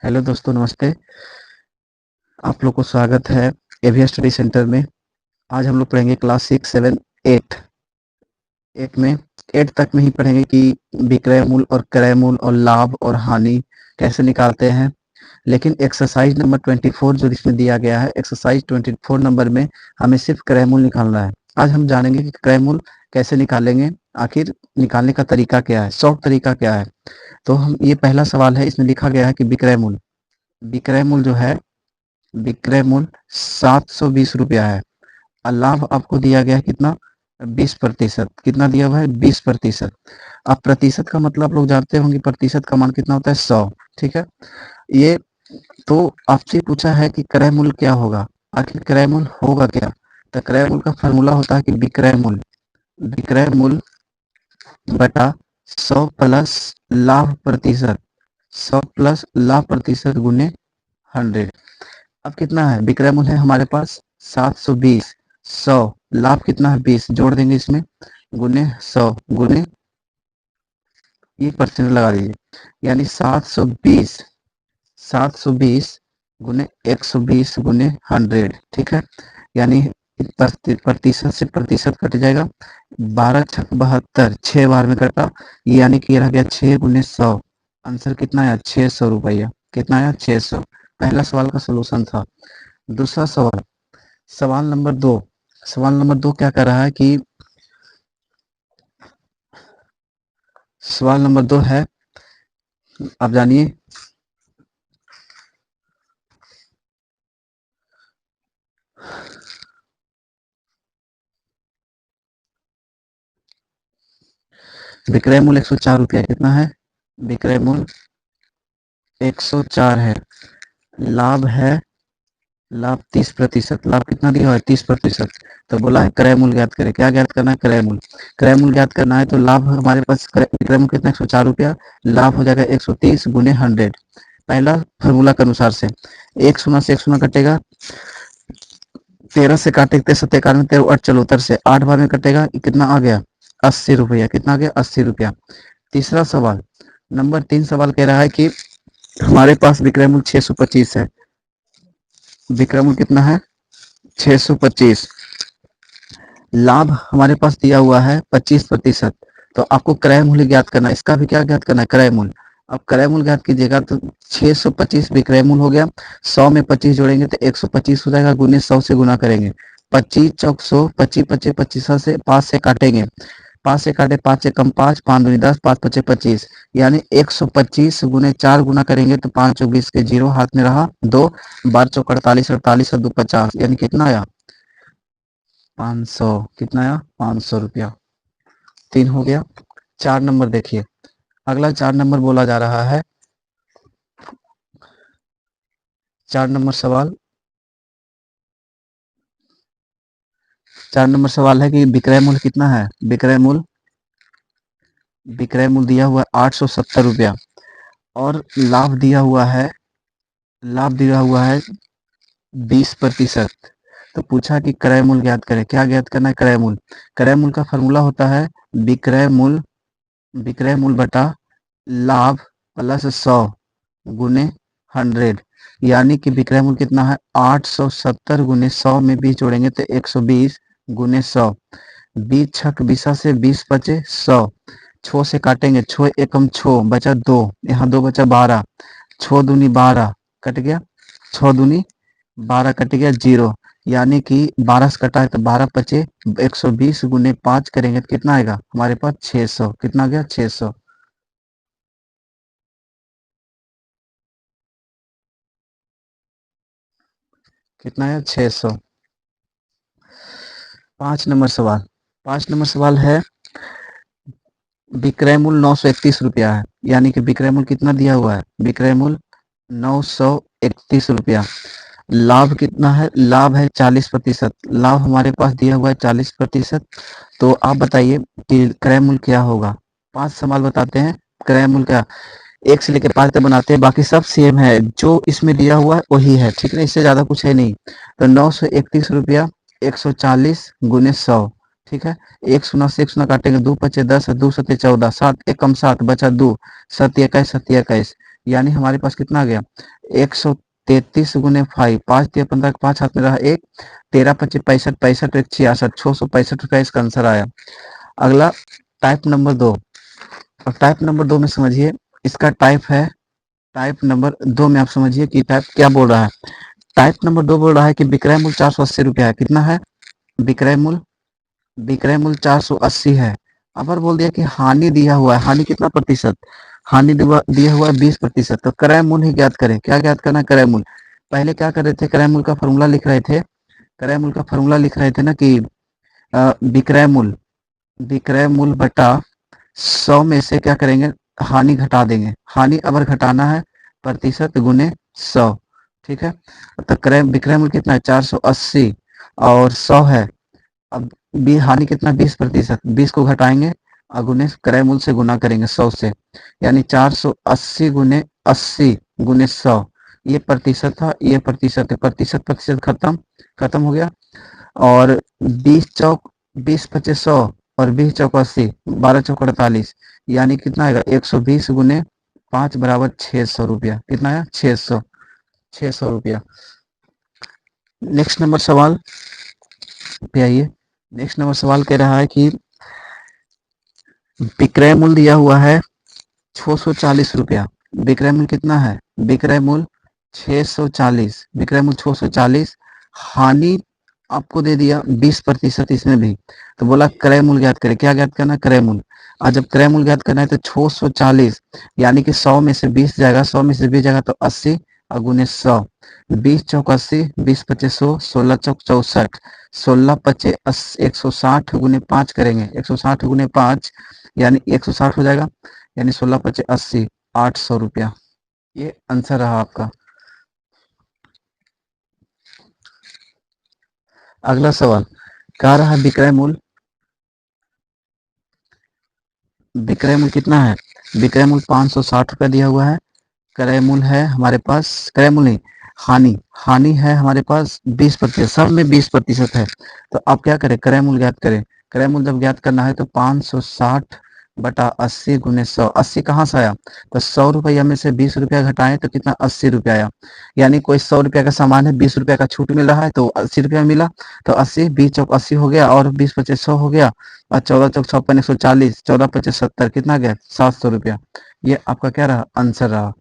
Hello दोस्तों, नमस्ते। आप लोग को स्वागत है एविया स्टडी सेंटर में। आज हम लोग पढ़ेंगे क्लास 6, 7, 8। 8 में 8 तक में ही पढ़ेंगे कि विक्रय मूल्य और क्रय मूल्य और लाभ और हानि कैसे निकालते हैं। लेकिन एक्सरसाइज नंबर 24 जो इसमें दिया गया है, एक्सरसाइज 24 नंबर में हमें सिर्फ क्रय मूल्य निकालना है। आज हम जानेंगे कि क्रय मूल्य कैसे निकालेंगे, आखिर निकालने का तरीका क्या है, शॉर्ट तरीका क्या है। तो हम ये पहला सवाल है, इसमें लिखा गया है कि विक्रय मूल्य जो है, विक्रय मूल्य 720 रुपया है और लाभ आपको दिया गया है कितना, 20%। कितना दिया हुआ है, 20%। अब प्रतिशत का मतलब आप लोग जानते होंगे, प्रतिशत का मान कितना होता है, 100। ठीक है। ये तो आपसे पूछा है कि क्रय मूल्य क्या होगा। आखिर क्रय मूल्य होगा क्या। तो क्रय मूल्य का फॉर्मूला होता है कि विक्रय मूल्य बटा 100 प्लस लाभ प्रतिशत, 100 प्लस लाभ प्रतिशत गुने 100। अब कितना है, विक्रय मूल्य है हमारे पास 720, 100 लाभ कितना है 20, जोड़ देंगे इसमें, गुने 100 गुने ये परसेंट लगा दीजिए, यानी 720 गुने 120 गुने 100। ठीक है। यानी प्रतिशत से प्रतिशत कट जाएगा, 12 छक 72, 6 बार में कटा, यानी कि ये रह गया 6 गुने 100। आंसर कितना आया, 600 रुपया। कितना आया, 600। पहला सवाल का सोल्यूशन था। दूसरा सवाल, सवाल नंबर 2 क्या कर रहा है कि सवाल नंबर 2 है, आप जानिए। विक्रय मूल्य 104 रुपया कितना है, विक्रय मूल्य 104 है। लाभ है, लाभ 30%। लाभ कितना दिया हुआ है, 30%। तो बोला है क्रय मूल्य ज्ञात करें। क्या ज्ञात करना है, क्रय मूल्य। क्रय मूल्य ज्ञात करना है तो लाभ हमारे पास विक्रय मूल्य कितना, 104 रुपया। लाभ हो जाएगा 130 गुने 100। पहला फॉर्मूला के अनुसार से 1 शून्य कटेगा, 13 से काटेंगे 791, 13 8 चलो उतर से 8 बार में कटेगा, कितना आ गया, 80 रुपया। कितना आ गया, 80 रुपया। तीसरा सवाल, नंबर 3 सवाल कह रहा है कि हमारे पास विक्रय मूल्य 625 है। विक्रय मूल्य कितना है, 625। लाभ हमारे पास दिया हुआ है 25%। तो आपको क्रय मूल्य ज्ञात करना है। इसका भी क्या ज्ञात करना है, क्रय मूल्य। अब क्रय मूल्य ज्ञात कीजिएगा तो 625 विक्रय मूल्य हो गया, 100 में 25 जोड़ेंगे तो 125 हो जाएगा, गुने 100 से गुना करेंगे। 25 चौक 100, 25 25 25 से 5 से काटेंगे, 5 से काटे 5 से कम 5, 5 दूनी 10, 5 पचे 25, यानी 125 गुने 4 गुना करेंगे तो 5 चौक 20 के 0 हाथ में रहा 2, 12 चौक 48, 48 और 2 50, यानी कितना आया, 500। कितना आया, 500 रुपया। 3 हो गया। 4 नंबर देखिए, अगला 4 नंबर बोला जा रहा है। 4 नंबर सवाल, 4 नंबर सवाल है कि विक्रय मूल्य कितना है, विक्रय मूल्य दिया हुआ है 870 रुपया और लाभ दिया हुआ है 20%। तो पूछा कि क्रय मूल्य ज्ञात करें। क्या ज्ञात करना है, क्रय मूल्य। क्रय मूल्य का फॉर्मूला होता है विक्रय मूल्य बटा लाभ प्लस 100 गुने 100, यानी कि विक्रय मूल्य कितना है, 870 गुने 100 में 20 जोड़ेंगे तो 120 गुने 100। 20 छक 20 से 20 बचे 100, 6 से काटेंगे, 6 एकम 6 बचा 2, यहाँ 2 बचा 12, 6 दूनी 12 कट गया, 6 दूनी 12 कट गया 0, यानी कि 12 से कटा है तो 12 बचे, 120 गुने 5 करेंगे तो कितना आएगा हमारे पास, 600। कितना आ गया, 600। कितना है, 600। 5 नंबर सवाल है, विक्रय मूल्य 931 रुपया है, यानी कि विक्रय मूल्य कितना दिया हुआ है, विक्रय मूल्य 931 रुपया। लाभ कितना है, लाभ है 40%। लाभ हमारे पास दिया हुआ है 40%। तो आप बताइए कि क्रय मूल्य क्या होगा। 5 सवाल बताते हैं, क्रय मूल्य क्या, 1 से लेकर 5 तक बनाते हैं, बाकी सब सेम है, जो इसमें दिया हुआ है वही है। ठीक है, इससे ज्यादा कुछ है नहीं। तो 931 रुपया 140 गुने 100। ठीक है। 1 शून्य से 1 शून्य काटेंगे, 2 पचे 10, 2 सत्ते 14, 7 एकम 7 बचा 2, 7 21, 7 21, यानी हमारे पास कितना आ गया 133 गुने 5, 5 दिया 15, 5 हाथ में रहा एक, 13 25 65, 65 एक 66, 665 रुपया इसका आंसर आया। अगला टाइप नंबर 2। और टाइप नंबर 2 में समझिए, इसका टाइप है, टाइप नंबर 2 में आप समझिए कि टाइप क्या बोल रहा है। टाइप नंबर 2 बोल रहा है कि विक्रय मूल्य 480 रुपया है। कितना है विक्रय मूल्य? विक्रय मूल्य 480 है। अगर बोल दिया कि हानि दिया हुआ है, हानि कितना प्रतिशत? हानि दिया हुआ है 20%। तो क्रय मूल्य ही ज्ञात करें। क्या ज्ञात करना है? क्रय मूल्य। पहले क्या कर रहे थे, क्रय मूल्य का फॉर्मूला लिख रहे थे, क्रय मूल्य का फॉर्मूला लिख रहे थे ना कि विक्रय मूल्य, विक्रय मूल्य बटा 100 में से क्या करेंगे, हानि घटा देंगे। हानि अगर घटाना है प्रतिशत गुने 100, ठीक है। तो क्रय विक्रय मूल्य कितना है 480 और 100 है। अब हानि कितना 20%, 20 को घटाएंगे और गुने क्रय मूल्य से गुना करेंगे 100 से, यानी 480 गुने 80 गुने 100। ये प्रतिशत था, ये प्रतिशत है, प्रतिशत प्रतिशत खत्म, खत्म हो गया। और 20 चौक 20 25 100 और 20 चौक 80, 12 चौक 48, यानी कितना आएगा 120 गुने 5 बराबर 600 रुपया। कितना आया 600 रुपया। नेक्स्ट नंबर सवाल पे आइए। नेक्स्ट नंबर सवाल कह रहा है कि विक्रय मूल्य दिया हुआ है 640 रुपया। विक्रय मूल्य कितना है? विक्रय मूल्य 640, विक्रय मूल्य 640। हानि आपको दे दिया 20% इसमें भी, तो बोला क्रय मूल्य ज्ञात करें। क्या ज्ञात करना? क्रय मूल्य। और जब क्रय मूल्य ज्ञात करना है तो 640 यानी कि 100 में से 20 जाएगा, 100 में से 20 जाएगा तो 80 और गुने 100, 20 चौक 80, 20 पच्चीस 100, 16 चौक 64, 16 पच्चीस 160 गुने 5 करेंगे, 160 गुने 5 यानी 160 हो जाएगा, यानी 16 पच्चीस 80, 800 रुपया। ये आंसर रहा आपका। अगला सवाल कह रहा है विक्रय मूल्य, विक्रय मूल्य कितना है? विक्रय मूल्य 560 रुपया दिया हुआ है। क्रय मूल्य है हमारे पास, क्रय मूल्य नहीं, हानि, हानि है हमारे पास 20%, सब में 20% है। तो आप क्या करें, क्रय मूल्य ज्ञात करें। क्रय मूल्य जब ज्ञात करना है तो 560 बटा 80 गुने 100। 80 कहाँ से आया? तो 100 रुपया में से 20 रुपया घटाएं तो कितना 80 रुपया आया। यानी कोई 100 रुपया का सामान है, 20 रुपया का छूट मिल रहा है तो 80 रुपया मिला। तो 80, 20 चौक 80 हो गया और 20 पच्चीस 100 हो गया और 14 चौक 56 140, 14 पच्चीस 70, कितना गया 700 रुपया। ये आपका क्या रहा? आंसर रहा।